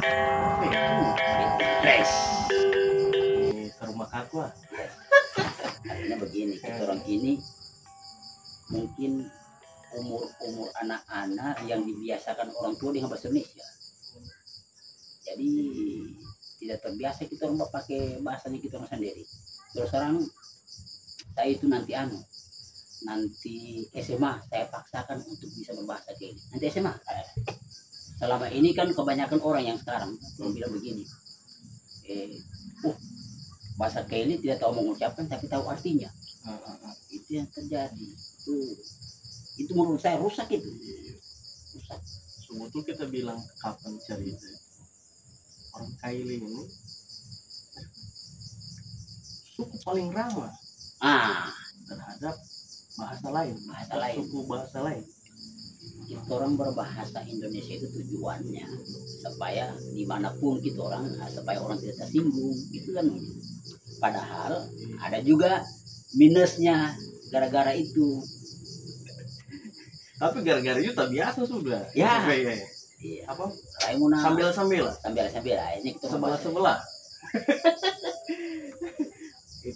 Fresh. Ini serumah kakua. Artinya begini, kita orang ini mungkin umur anak-anak yang dibiasakan orang tua dengan bahasa Indonesia. Jadi tidak terbiasa kita orang pakai bahasanya kita orang sendiri. Terus sekarang saya itu nanti SMA saya paksakan untuk bisa berbahasa Kelly. Nanti SMA. Selama ini kan kebanyakan orang yang sekarang bilang begini. Bahasa Kelly tidak tahu mengucapkan tapi tahu artinya. Itu yang terjadi. Itu menurut saya rusak itu. Rusak. Sebetulnya kita bilang kapan cerita orang Kelly ini suku paling ramah terhadap bahasa lain, suku bahasa lain. Kita orang berbahasa Indonesia itu tujuannya supaya dimanapun kita orang, supaya orang tidak tersinggung, gitu kan. Padahal ada juga minusnya gara-gara itu. Tapi gara-gara itu tak biasa sudah. Ya. Iya. Apa? Sambil ini kita sebelah.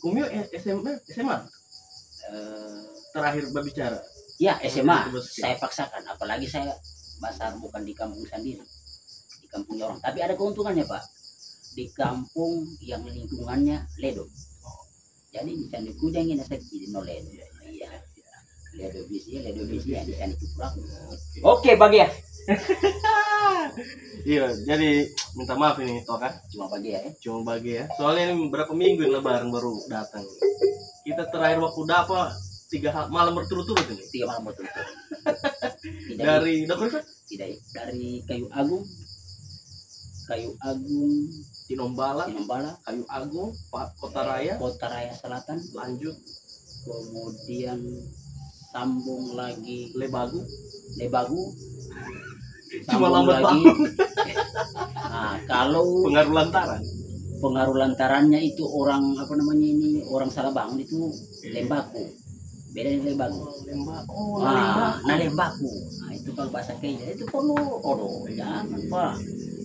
Kumio SMA. Terakhir berbicara. Ya SMA. Saya paksakan, apalagi saya besar bukan di kampung sendiri, di kampung orang. Tapi ada keuntungannya Pak. Di kampung yang lingkungannya ledo. Jadi bisa dikujangin saya jadi no ledo. Iya. Ledo bisi ya di sana itu kurang. Oke bagi ya. Iya, jadi minta maaf ini Toka. Cuma bagi ya. Soalnya ini berapa minggu Lebaran baru datang. Kita terakhir waktu dapat 3 malam berturut-turut ini. 3 malam berturut-turut. Dari Dakoifa? Tidak, dari Kayu Agung, Tinombala, Kayu Agung, Kota Raya Selatan, lanjut, kemudian sambung lagi Lebagu, cuma lambat lagi. Nah, kalau pengaruh lantarannya itu orang orang Salabang itu Lembaku. Beda dengan Lembagu. Lembaku. Nah, itu kalau bahasa Kenya itu perlu jangan Pak.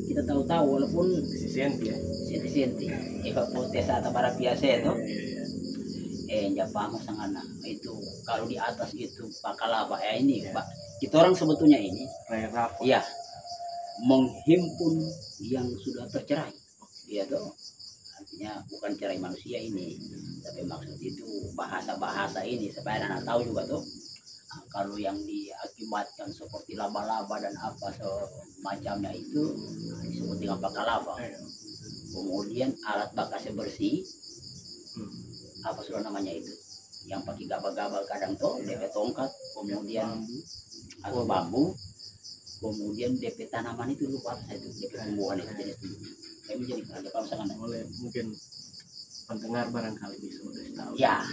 Kita tahu walaupun senti. Eva potesa atau para biasa itu. Jepang sangana itu kalau di atas itu pakalaba ini Pak. Kita orang sebetulnya ini ya menghimpun yang sudah tercerai. Iya toh. Artinya bukan cerai manusia ini, tapi maksud itu bahasa ini supaya anak tahu juga tuh. Nah, kalau yang diakibatkan seperti laba-laba dan apa semacamnya itu disebut dengan pakalaba. Kemudian alat bakasnya bersih, apa sudah namanya itu, yang pakai gabal-gabal kadang tuh DP tongkat, kemudian atau bambu, kemudian DP tanaman itu lupa saya itu DP tumbuhan itu jenis tumbuhan. Kami jadi ada paham oleh mungkin pendengar barangkali bisa tahu. Ya.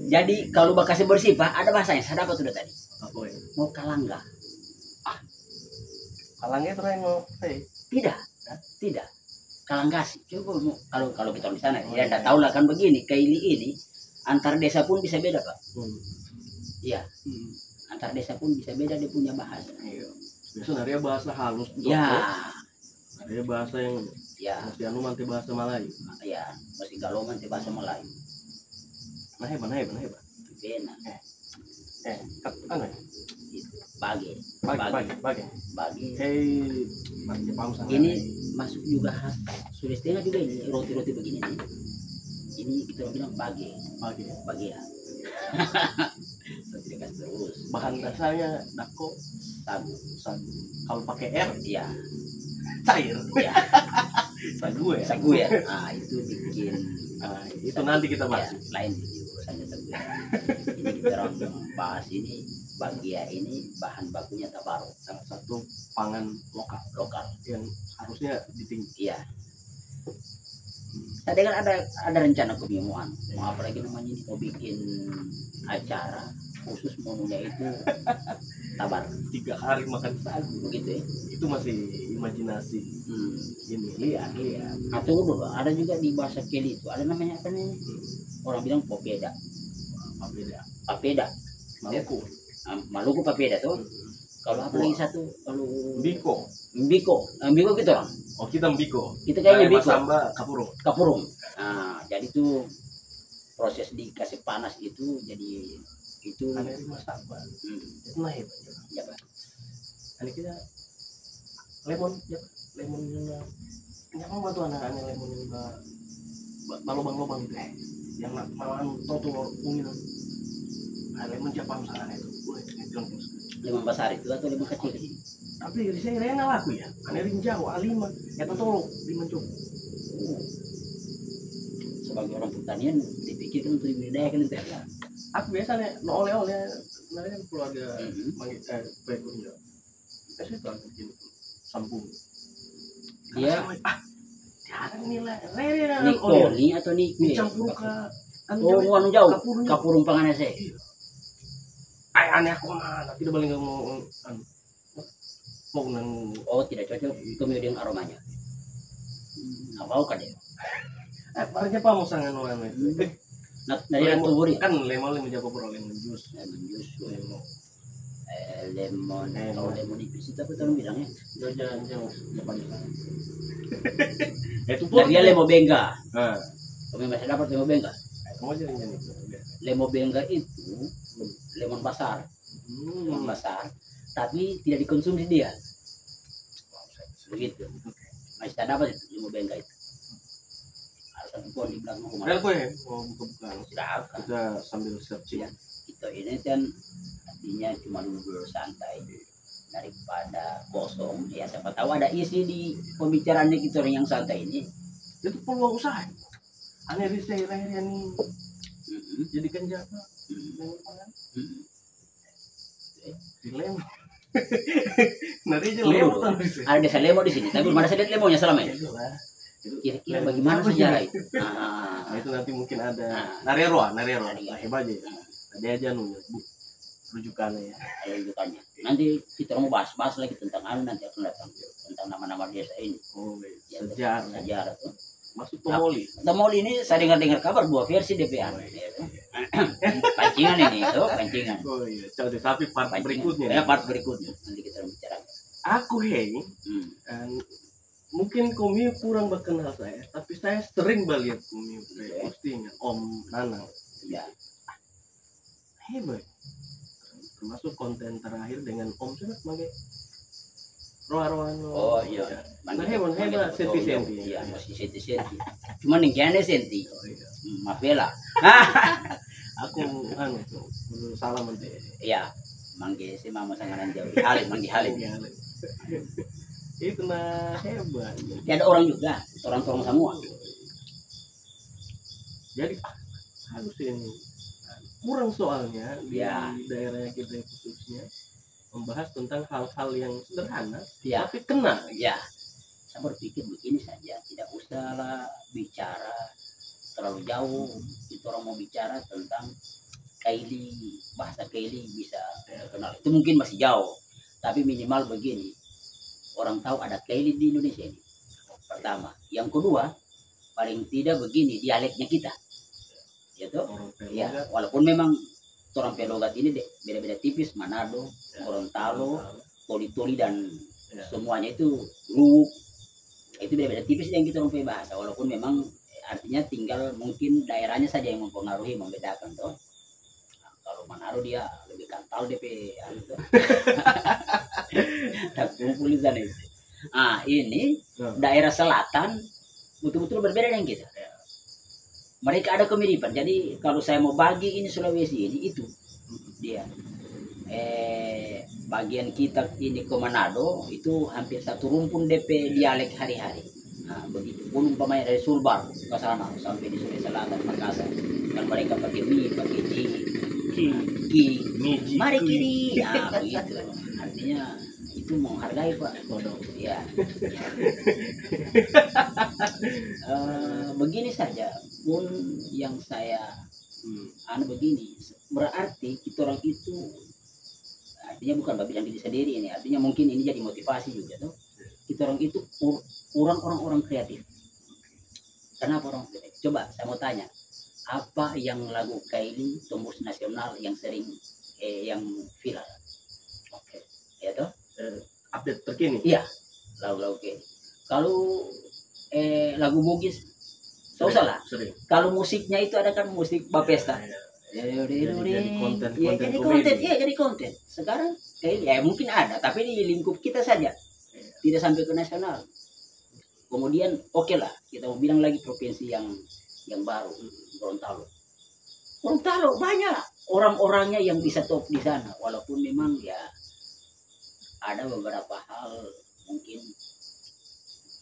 Jadi kalau bakasnya bersih Pak, ada bahasanya. Saya dapat sudah tadi. Apa ya? Mau kalangga. Kalangnya terakhir mau? Tidak. Kalanggasi. Coba kalau kita di sana ya enggak tahu lah kan begini. Kaili ini antar desa pun bisa beda Pak. Iya. Antar desa pun bisa beda dia punya bahasa. Iya. Biasanya bahasa halus. Ya. Ada bahasa yang mesti nanti bahasa Melayu. Iya, mesti galongan nanti bahasa Melayu. Nah hebat. Benar. Bagi. Ini masuk juga khas Sulawesi Tengah juga ini roti-roti begini nih. Ini kita bilang bagi ya. Tidak terus. Bahan dasarnya dako, sagu. Kalau pakai R, iya. Cair. Ya. Sagu ya. Nah, itu bikin itu nanti kita bahas. Ya, lain urusannya sagu. Ini kita orang bahas ini bagia ini bahan bakunya tabaro, salah satu pangan lokal yang harusnya ditinggi. Iya. Saya dengar ada rencana mau apa lagi namanya ini mau bikin acara khusus menunya itu tabar 3 hari makan sagu begitu ya. Itu masih imajinasi. Ini lihat atau ada juga di bahasa Kelly itu ada namanya apa nih, orang bilang papeda Maluku papeda tuh. Kalau apa lagi satu, kalau Mbiko kita orang. Oh, kita Mbiko. Kita kayaknya Mbiko. Samba Kapurung. Kapurung. Nah, jadi itu proses dikasih panas itu jadi itu. Ada di Samba. Itu nah hebat. Ya, Pak. Ada kita lemon, ya lemon yang nyamang batu anak-anak lemon yang balobang-lobang itu. Yang malahan toto kuning. Lemon Jepang sana itu. Lemon besar itu atau lemon kecil? Tapi saya rena laku ya. Ane rinjau A5. Ya tolong 5 cukup. Sebagai orang pertanian dipikirkan untuk dibudidayakan itu. Aku biasanya no oleh-oleh nanti kan keluarga manggil baiknya. Saya itu aku bikin sambung. Dia tiada nilai rere Nikoni atau Nikmi? campur ke anu jauh. Kapurung panganan saya. Aneh aku mana tidak boleh mau mau nang tidak cocok kemudian aromanya. Apa kan dia? Parahnya apa mau sangan orang itu? Dari tuburi kan lemon menjaga lemon jus. Lemon kalau lemon ipis itu apa orang bilangnya? Jauh Jepang. Itu pun dia lemon benga. Kamu masih dapat lemon benga? Kamu jadi ini. Lemon benga itu lemon basar. Lemon basar, tapi tidak dikonsumsi dia. Begitu. Masih tak dapat itu lemon benga itu. Harus ada pohon di belakang rumah. Ada gue mau buka-buka. Tidak. Kita sambil searching. Ya, kita ini kan artinya cuma duduk santai daripada kosong. Ya siapa tahu ada isi di pembicaraannya kita orang yang santai ini. Itu peluang usaha. Aneh di saya yang jadikan jaka. Dilem. Nanti aja lemon. Ada desa lemon di sini, tapi belum ada saya lihat lemonnya selama ini. Kira-kira bagaimana sejarah itu? Nah, itu nanti mungkin ada Narero. Hebat aja. Ada aja rujukannya ya. Ada rujukannya. Nanti kita mau bahas lagi tentang nanti akan datang tentang nama-nama desa ini. Oh, sejarah tuh. Masuk Tomoli. Tomoli ini saya dengar kabar 2 versi DPR. Pancingan ini, pancingan. Oh iya, tapi part berikutnya. Ya, part berikutnya nanti kita bicarakan. Aku mungkin Komio kurang berkenal saya, tapi saya sering lihat Komio postingnya Om Nanang. Ya. Hebat. Termasuk konten terakhir dengan Om sudah sebagai Roa-roano. Oh iya. Hebat senti. Iya, masih senti. Cuman yang kene senti. Oh iya. Mafela. Aku salam nanti. Iya. Mangge si mama sanganan jauh. Halim. Itu nah hebat. Ada orang juga, orang semua. Jadi harus ini kurang soalnya di daerah kita khususnya membahas tentang hal-hal yang sederhana, tapi kena. Ya, saya berpikir begini saja, tidak usahlah bicara terlalu jauh. Kita orang mau bicara tentang Kaili, bahasa Kaili bisa terkenal. Itu mungkin masih jauh, tapi minimal begini, orang tahu ada Kaili di Indonesia ini. Pertama, yang kedua, paling tidak begini dialeknya kita, gitu. Ya, walaupun memang orang Pelogat ini beda-beda tipis, Manado, Gorontalo, Toli-Toli dan semuanya itu Luwuk. Itu beda-beda tipis yang kita rumpai bahasa, walaupun memang artinya tinggal mungkin daerahnya saja yang mempengaruhi, membedakan toh. Nah, kalau Manado dia lebih kental DP itu. Tak kumpul di sana itu. Ini daerah selatan betul-betul berbeda dengan kita. Mereka ada kemiripan. Jadi kalau saya mau bagi ini Sulawesi ini itu dia. Bagian kita ini ke Manado itu hampir satu rumpun DP dialek hari-hari. Nah, begitu pun umpamanya dari Sulbar ke sana sampai di Sulawesi Selatan Makassar. Dan mereka pakai mie, pakai ki, mari kiri. Nah, begitu. Artinya itu menghargai Pak. Ya. Begini saja pun yang saya begini, berarti kita orang itu artinya bukan bilang diri sendiri ini, artinya mungkin ini jadi motivasi juga tuh. Kita orang itu kurang orang-orang kreatif. Kenapa orang kreatif? Coba saya mau tanya, apa yang lagu Kaili tembus nasional yang sering yang viral? Oke, ya toh? Update terkini. Iya. lagu-lagu kayak ini. Kalau lagu Bugis tak usah lah. Sering. Kalau musiknya itu ada kan musik Bapesta. Jadi konten jadi komedi. konten, iya jadi konten. Sekarang ya mungkin ada, tapi di lingkup kita saja, tidak sampai ke nasional. Kemudian oke lah, kita mau bilang lagi provinsi yang baru, Gorontalo. Gorontalo banyak orang-orangnya yang bisa top di sana, walaupun memang ya ada beberapa hal mungkin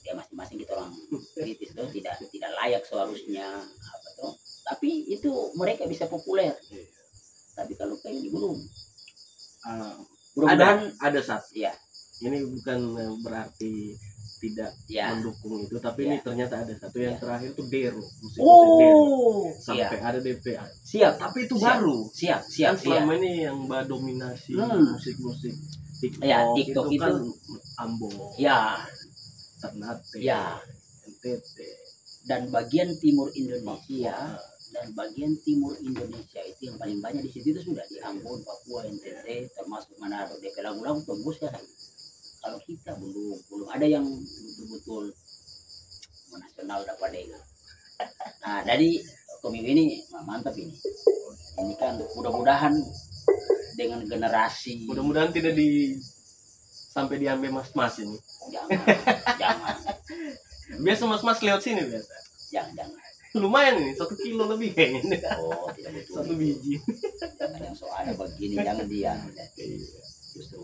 ya masing-masing kita orang kritis tuh tidak layak seharusnya apa tuh. Tapi itu mereka bisa populer. Tapi kalau kayak ini belum. Ada satu. Ya. Ini bukan berarti tidak mendukung itu, tapi ini ternyata ada satu yang terakhir itu Dero, musik Dero. Sampai ada DPA. Siap. Tapi itu baru. Siap. Kan selama ini yang dominasi musik-musik TikTok, TikTok itu kan Ambon. Ya. Ternate. Ya. NTT. Dan bagian timur Indonesia. Dan bagian timur Indonesia itu yang paling banyak di situ itu sudah di Ambon, Papua, NTT, termasuk Manado. DP lagu-lagu tembus ya. Kalau kita belum ada yang betul-betul nasional dapat dengar. Nah, dari Koming ini mantap ini. Ini kan mudah-mudahan dengan generasi. Mudah-mudahan tidak sampai diambil mas-mas ini. Jangan. Biasa mas-mas lewat sini biasa. Jangan. Lumayan ini 1 kilo lebih kayaknya. Oh, tidak betul. 1 biji. Jangan yang soalnya begini, jangan dia. Justru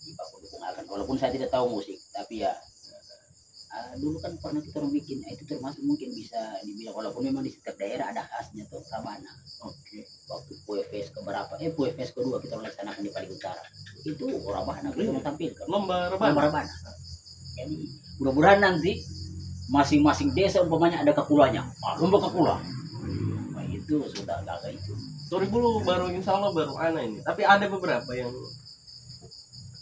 didukung akan, walaupun saya tidak tahu musik, tapi ya dulu kan pernah kita orang bikin, itu termasuk mungkin bisa dibilang, walaupun memang di setiap daerah ada khasnya tuh Rabana. Oke. Waktu PUFS keberapa? PUFS kedua kita laksanakan di paling utara. Itu Rabana kita mau tampilkan. Lomba Rabana. Jadi mudah-mudahan nanti masing-masing desa umpamanya ada kapulanya. Lomba kapula. Nah, itu sudah agak itu. 2000 baru insya Allah baru ana ini. Tapi ada beberapa yang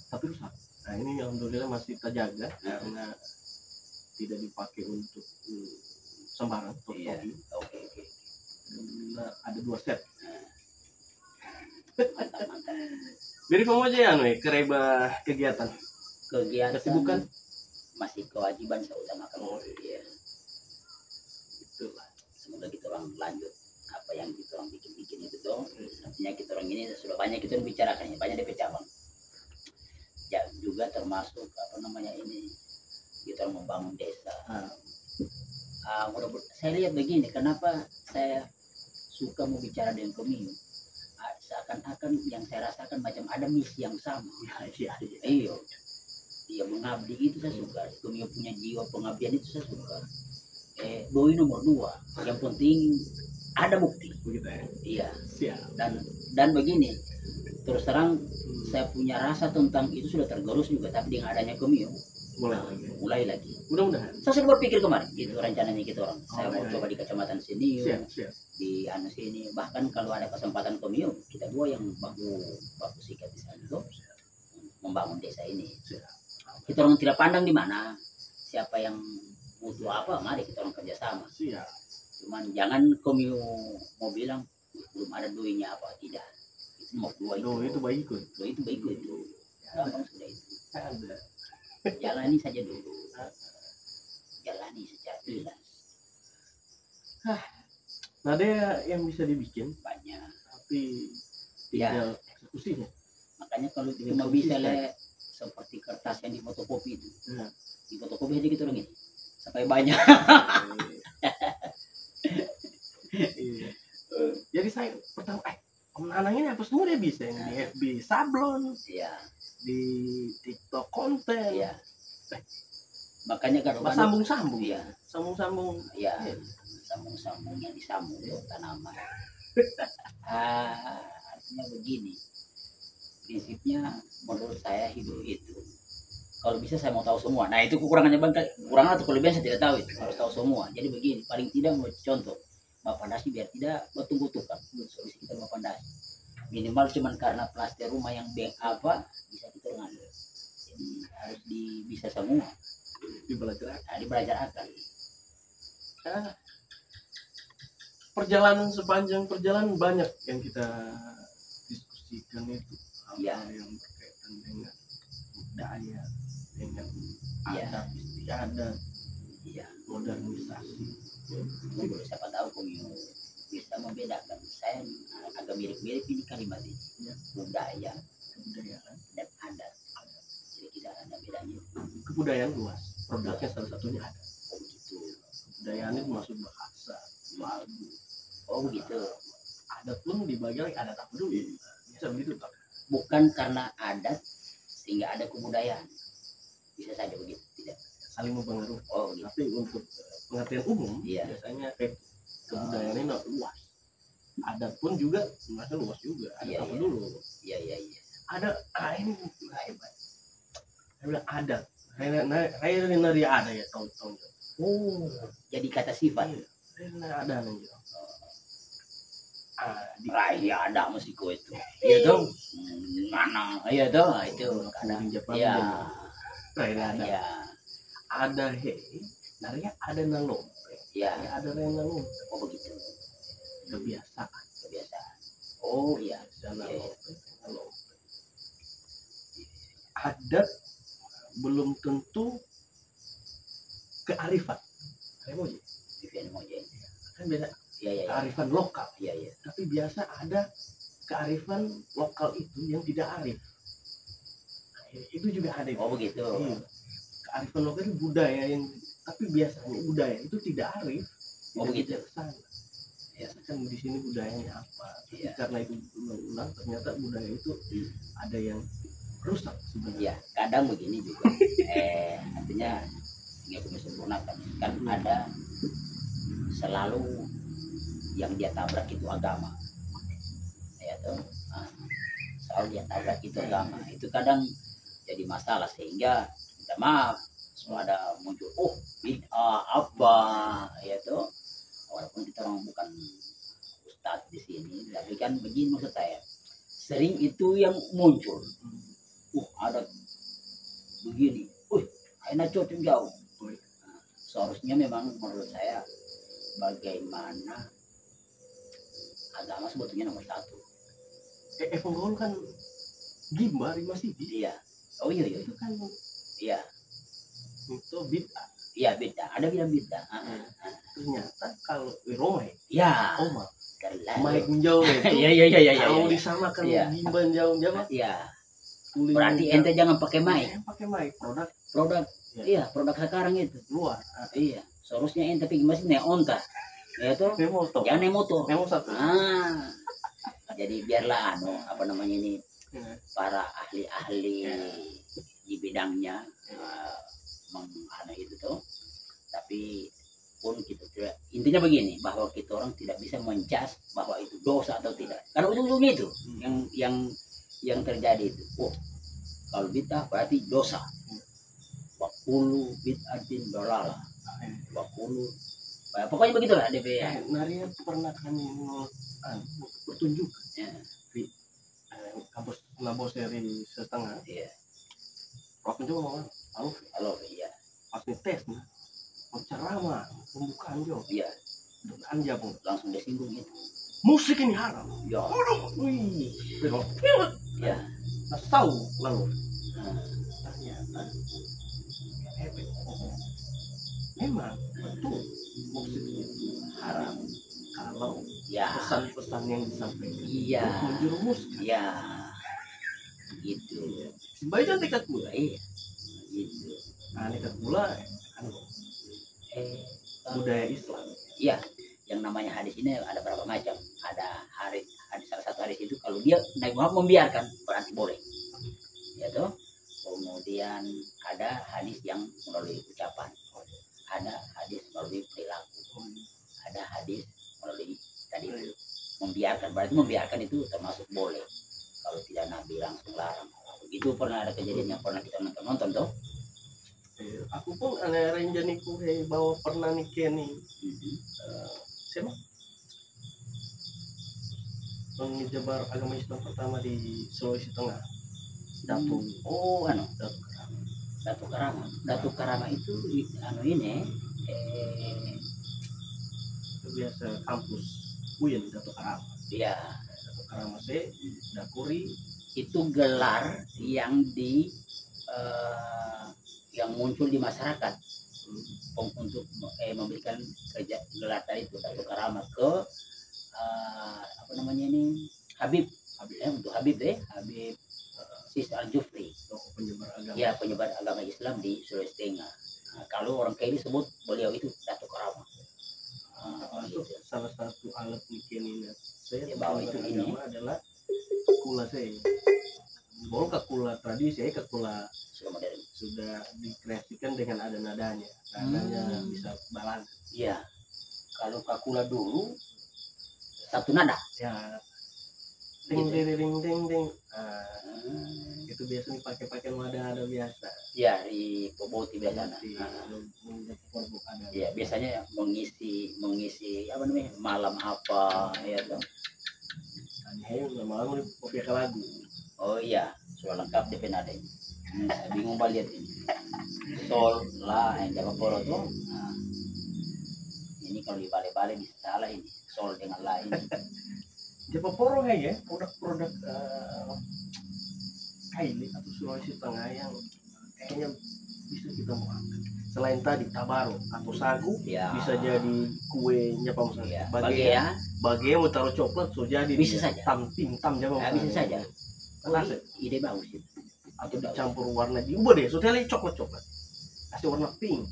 tapi rusak. Nah ini alhamdulillah masih terjaga karena tidak dipakai untuk sembarang topi. Oke. Alhamdulillah ada 2 set. Mantap. Jadi kamu aja ya kereba kegiatan. Kesibukan masih kewajiban saya utamakan. Iya. Itulah. Semoga kita orang lanjut apa yang kita orang bikin itu tuh. Nantinya kita orang ini sudah banyak kita bicarakan, banyak DP cabang. Ya juga termasuk ini kita membangun desa. Saya lihat begini, kenapa saya suka mau bicara dengan Koming. Seakan-akan yang saya rasakan macam ada misi yang sama. Iya. Dia mengabdi itu saya suka. Koming punya jiwa pengabdian itu saya suka. Doi nomor 2. Yang penting ada bukti. Begitu ya. Iya. Siap. Dan begini, terus terang saya punya rasa tentang itu sudah tergerus juga, tapi dengan adanya Koming mulai lagi. Mudah-mudahan. Saya sudah berpikir kemarin, itu rencananya kita orang. Saya mau coba di Kecamatan sini, siap. di sini. Bahkan kalau ada kesempatan Koming, kita dua yang baku sikat di sana tuh, membangun desa ini. Kita orang tidak pandang di mana, siapa yang butuh apa, mari kita orang kerjasama. Cuman jangan Koming mau bilang belum ada duitnya apa, tidak. Mau itu baik itu. Gampang sudah itu. Jalani saja dulu. Jalani secara ikhlas. Nah, ada yang bisa dibikin Banyak. tapi tidak eksekusinya. Makanya kalau cuma bisa seperti kertas yang di fotokopi itu. Di fotokopi aja gitu orang ini. Sampai banyak. Jadi saya pertama anak ini apa semua dia bisa yang di FB sablon, di TikTok konten, makanya kalau sambung-sambung, sambung-sambung yang disambung tuh tanaman. Artinya begini, prinsipnya menurut saya hidup itu kalau bisa saya mau tahu semua. Nah itu kekurangannya kekurangan atau kelebihan saya tidak tahu, itu harus tahu semua. Jadi begini, paling tidak mau contoh Bapak Dasi biar tidak betul-betul solusi kita Bapak Dasi minimal cuman karena plaster rumah yang bisa kita ngambil. Jadi harus bisa semua dibelajarkan. Sepanjang perjalanan banyak yang kita diskusikan itu yang berkaitan dengan budaya dengan Iya. adat istiadat, Iya. modernisasi. Tunggu, siapa tahu Kumio bisa membedakan. Saya agak mirip-mirip ini kalimat ini. Ya. Budaya Kebudayaan, dan adat. Jadi tidak ada bedanya. kebudayaan luas, produknya salah satunya ada. Oh begitu. Kebudayaan itu masuk bahasa, lagu, Oh begitu. adat pun dibagi lagi, adat apa dulu? Bisa begitu tak? Bukan karena adat sehingga ada kebudayaan. Bisa saja begitu, tidak? Saling mempengaruhi. Oh gitu. Tapi untuk pengertian umum, Iya. biasanya kebudayaan ini luas. Adat pun juga merasa luas juga. Adat Iya, apa iya. dulu? Iya iya iya. Ada ini hebat. Saya bilang adat. Saya dari ada ya tahun-tahun. Oh, jadi kata sifat. Saya ada nih. Iya ada musiko itu. Iya tuh. Mana? Iya tuh, itu kadang. Jepang. Iya. Saya ada. Iya. Ada narinya ada nalom. Iya. Ada nalom. Oh begitu. Kebiasaan. Kebiasaan. Oh iya. Nalom. Adat belum tentu kearifan. Vivian Mojeng. Kan beda. Iya iya. Kearifan lokal. Iya iya. Tapi biasa ada kearifan lokal itu yang tidak arif. Itu juga ada. Oh begitu. Iya. Kearifan lokal itu budaya yang, tapi biasanya budaya itu tidak arif. Oh begitu. Sana. Ya. Kan di sini budayanya apa? Tapi Iya. karena itu ulang ternyata budaya itu ada yang rusak sebenarnya. Iya, kadang begini juga. Artinya nggak bisa sempurnakan. Kan ada selalu yang dia tabrak itu agama. Ya tuh. Nah, selalu dia tabrak itu agama. Itu kadang jadi masalah sehingga minta maaf. Selalu ada muncul, bid'ah apa, ya tuh. Walaupun kita orang bukan ustadz di sini, tapi kan begini maksud saya. Sering itu yang muncul. Ada begini, enak cocok jauh. Nah, seharusnya memang menurut saya bagaimana agama sebetulnya nomor satu. Evangel kan gimbar masih Iya. Oh iya iya. itu kan Iya. itu bid'ah. Iya beda. Ada bilang beda. Ternyata kalau Rome, Ya. Oma, Terlalu. Mike menjauh itu. Iya iya iya iya. Kalau Iya. disamakan Iya. gimban jauh-jauh, Iya. Berarti ente jangan pakai mic. Pakai mic Produk. Iya, produk sekarang itu. luar. Iya. Seharusnya ente pergi masih neon tah. Ya tuh. Motor. Jangan naik motor. Memo satu. Jadi biarlah apa namanya ini para ahli-ahli di bidangnya itu tuh. Tapi pun kita tidak, intinya begini, bahwa kita orang tidak bisa menjudge bahwa itu dosa atau tidak. Karena ujung-ujungnya itu yang terjadi itu. Kalau bid'ah berarti dosa. Wakulu bid'atin dolala. Wakulu. Pokoknya begitulah DP. Naria pernah kami bertunjuk Ya. di kampus Laboseri setengah. Iya. Waktu itu mau Halo, iya. pas tes nih, mau ceramah, pembukaan jo, Iya. anja pun Langsung disinggung itu. musik ini haram. Ya. Wih, belok. Ya. Nah, tahu lalu Nah, ternyata memang betul musik itu haram. kalau Ya. pesan-pesan yang disampaikan Iya. menjerumuskan. Ya. Gitu. Sebaiknya tingkat pula. Iya. Gitu. Nah, tingkat pula kan budaya Islam. Iya. Yang namanya hadis ini ada berapa macam? Ada hadis salah satu hadis itu kalau dia Nabi Muhammad membiarkan berarti boleh. Ya toh. Kemudian ada hadis yang melalui ucapan. Ada hadis melalui perilaku. Ada hadis melalui tadi membiarkan, berarti membiarkan itu termasuk boleh. Kalau tidak Nabi langsung larang. Itu pernah ada kejadian yang pernah kita nonton tuh. Aku pun ada renjaniku bawa pernah nikah nih. Siapa? Penyebar agama Islam pertama di Sulawesi Tengah. Datu. Oh, Datu Karama. Datu Karama. Datu Karama itu ini Itu biasa kampus UIN Datu Karama. dia Datu Karama C, Dakuri. itu gelar yang yang muncul di masyarakat untuk memberikan kerja gelar itu Datuk Karama ke apa namanya ini Habib untuk Habib Habib Sis Al-Jufri, penyebar agama. Ya, penyebar agama Islam di Sulawesi Tengah. Nah, kalau orang Keni sebut beliau itu Datuk Karama. Itu salah satu alat Keni saya bawa itu ini adalah kula saya. Boleh kula tradisi, kula sudah dikreasikan dengan ada nadanya. Nadanya bisa balance. Iya. Kalau kakula dulu satu nada. Ya. Ding ding ding ding ding. Itu biasa dipakai ada biasa. Ya, di Poboti biasanya. Ya, biasanya mengisi apa namanya? Malam apa ya tuh. Malam pakai lagu. Oh iya, sudah lengkap DP nada ini. Saya bingung banget ini. Sol lah yang jaga poro tuh. Nah, ini kalau di bale-bale bisa salah ini. Sol dengan lain. Jawa poro ya, produk-produk kaili atau Sulawesi Tengah yang kayaknya bisa kita mau angkat. Selain tadi tabaro atau sagu, ya, bisa jadi kuenya apa misalnya. Ya. Bagi mau taruh coklat, so jadi bisa saja. Tam Jawa. Ya, bisa saja. Ide bagus itu. Atau dicampur warna diubah deh, so tadi coklat. Kasih warna pink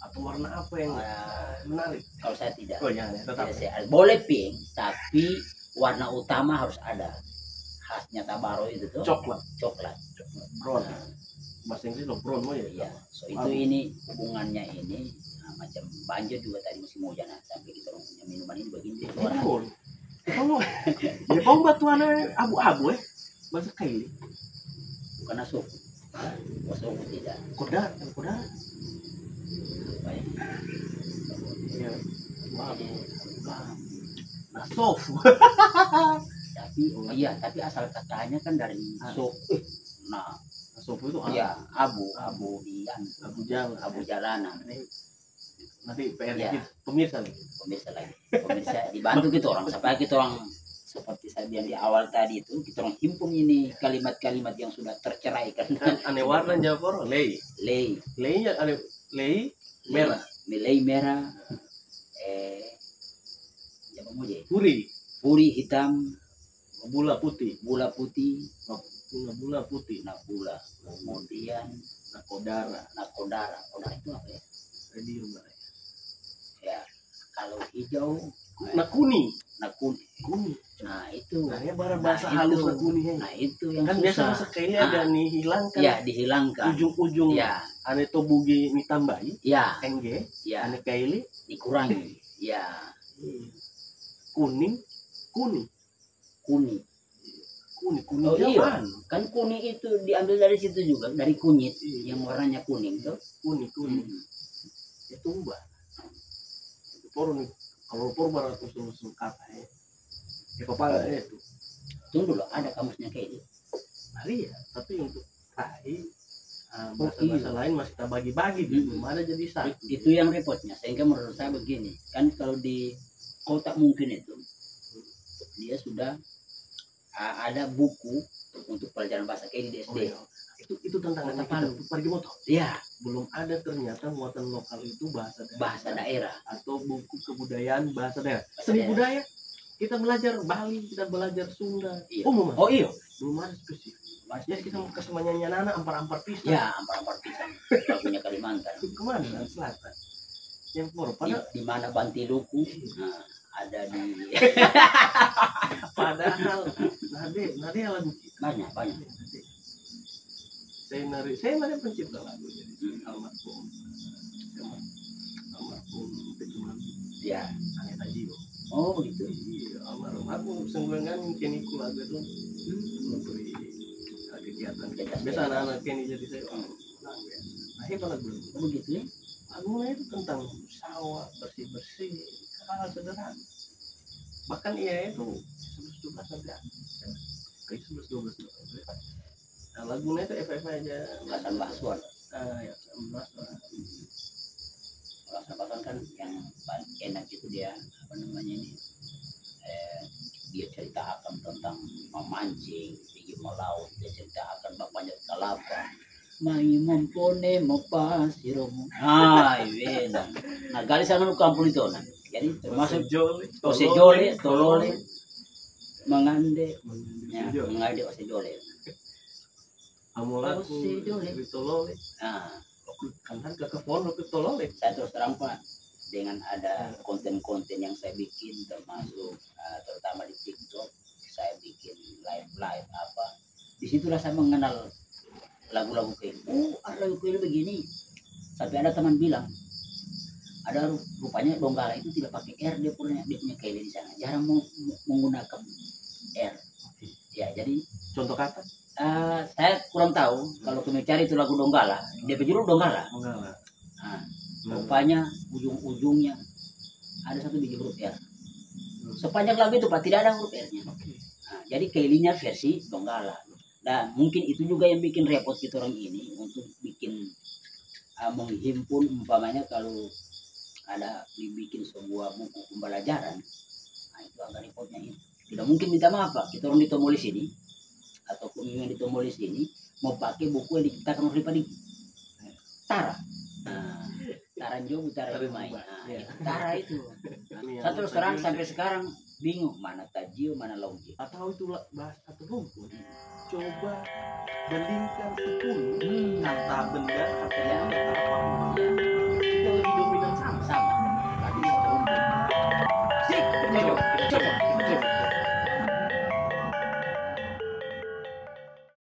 atau warna apa yang menarik. Kalau saya tidak. Oh jangan ya, tetap. Boleh pink, tapi warna utama harus ada. Khasnya tabaro itu tuh coklat brown. Bahasa Inggris lo brown mau ya. Iya. So itu ini hubungannya ini macam banjir juga tadi musim hujan sampai kita punya minuman ini begini warna. Kamu batuannya abu-abu bahasa kaili. Bukan asuk. Asuk tidak. Kodar. Apa ya? Iya. Nasof. Tapi asal katanya kan dari sok. Nah, nasof itu abu jalanan. Nanti PR pemirsa lagi. Pemirsa dibantu gitu orang sampai kita orang seperti saya bilang di awal tadi itu kita orang himpun ini kalimat-kalimat yang sudah terceraikan. Aneh warna Jawa lei merah. Puri hitam, gula putih, nakula, kemudian nakodara itu apa ya? Radium ya. Kalau hijau, nakuni. Nah itu. Nah bahasa halus nakuni. Nah itu yang kan biasa sekali ada dihilangkan. Ya dihilangkan. Ujung-ujung. Ya. Ane tobugi ditambahi. Ya. NG. Ya. Ane kaili dikurangi. Ya. Kuni. Oh iya, kan kuning itu diambil dari situ juga, dari kunyit yang warnanya kuning tuh. Kuning. Itu ubah. Itu poro nih, kalau poro barat usul kata ya. Kepala itu. Tunggu loh, ada kamusnya kayak gitu. Hari ya, tapi untuk bahasa lain masih kita bagi-bagi gitu. Mana jadi satu. Itu yang repotnya. Sehingga menurut saya begini, kan kalau di kota mungkin itu dia sudah ada buku untuk pelajaran bahasa kayak di SD. Itu tentang kata Palu. Pergi motor. Iya. Belum ada ternyata muatan lokal itu bahasa daerah atau buku kebudayaan bahasa daerah. Seni budaya kita belajar Bali, kita belajar Sunda. Iya. Umum. Oh iya. Belum ada spesifik. Jadi kita mau ke semuanya anak ampar-ampar pisang. Ya, ampar-ampar pisang. Lagunya Kalimantan. Kemana? Selatan. Yang di mana Bantiluku? Nah, ada di padahal nade lagu banyak saya nari pencipta lagu jadi almarhum ya Aneta Jiwo. Oh gitu. Iya, almarhum aku sengguengan kini ku lagu itu memberi kegiatan biasa anak-anak kini jadi saya hebat lagu begitu ya. Lagunya itu tentang sawah bersih hal sederhana. Bahkan iya itu 11-12 sampai 11-12. Nah lagunya itu FF aja. Bahasa Basuan. Ya, Bahasa Basuan kan yang paling enak itu dia apa namanya ini? Dia ceritakan tentang memancing, pergi melaut, dia ceritakan bapaknya kelapa. mai mompone mopasiromo. Iya. Nah, gali sana nu kampung itu nah. Jadi termasuk osejole, tolole, mangande, ya, mangande osejole. Amulaku, tolole. Nah, Kan ke kebon ke tolole. saya terus terang Pak, dengan ada konten-konten yang saya bikin termasuk terutama di TikTok, saya bikin live apa. Disitulah saya mengenal lagu-lagu Kelly. Oh, ada lagu Kelly begini. Sampai ada teman bilang, ada rupanya Donggala itu tidak pakai R, dia punya Kelly di sana. Jarang menggunakan R. Ya, jadi Contoh kata? saya kurang tahu kalau kami cari itu lagu Donggala, dia berjudul Donggala. Nah, rupanya ujung-ujungnya ada satu biji huruf R. Sepanjang lagu itu Pak tidak ada huruf R-nya. Nah, jadi Kelly-nya versi Donggala. Dan mungkin itu juga yang bikin repot kita orang ini untuk bikin menghimpun umpamanya kalau ada dibikin sebuah buku pembelajaran. Nah, itu agak repotnya ini. Tidak mungkin minta maaf Pak, kita orang di Tomolis ini ataupun yang di Tomolis ini mau pakai buku yang diciptakan oleh Pak Diki. Tara. Nah, Taranjo Utara Rumai. Nah, itu Tara itu. Nah, saya terus terang sampai sekarang bingung mana Tajio mana Longji. Atau itu bahasa rumpun. Coba bandingkan 10 kata benda kata yang kata apa.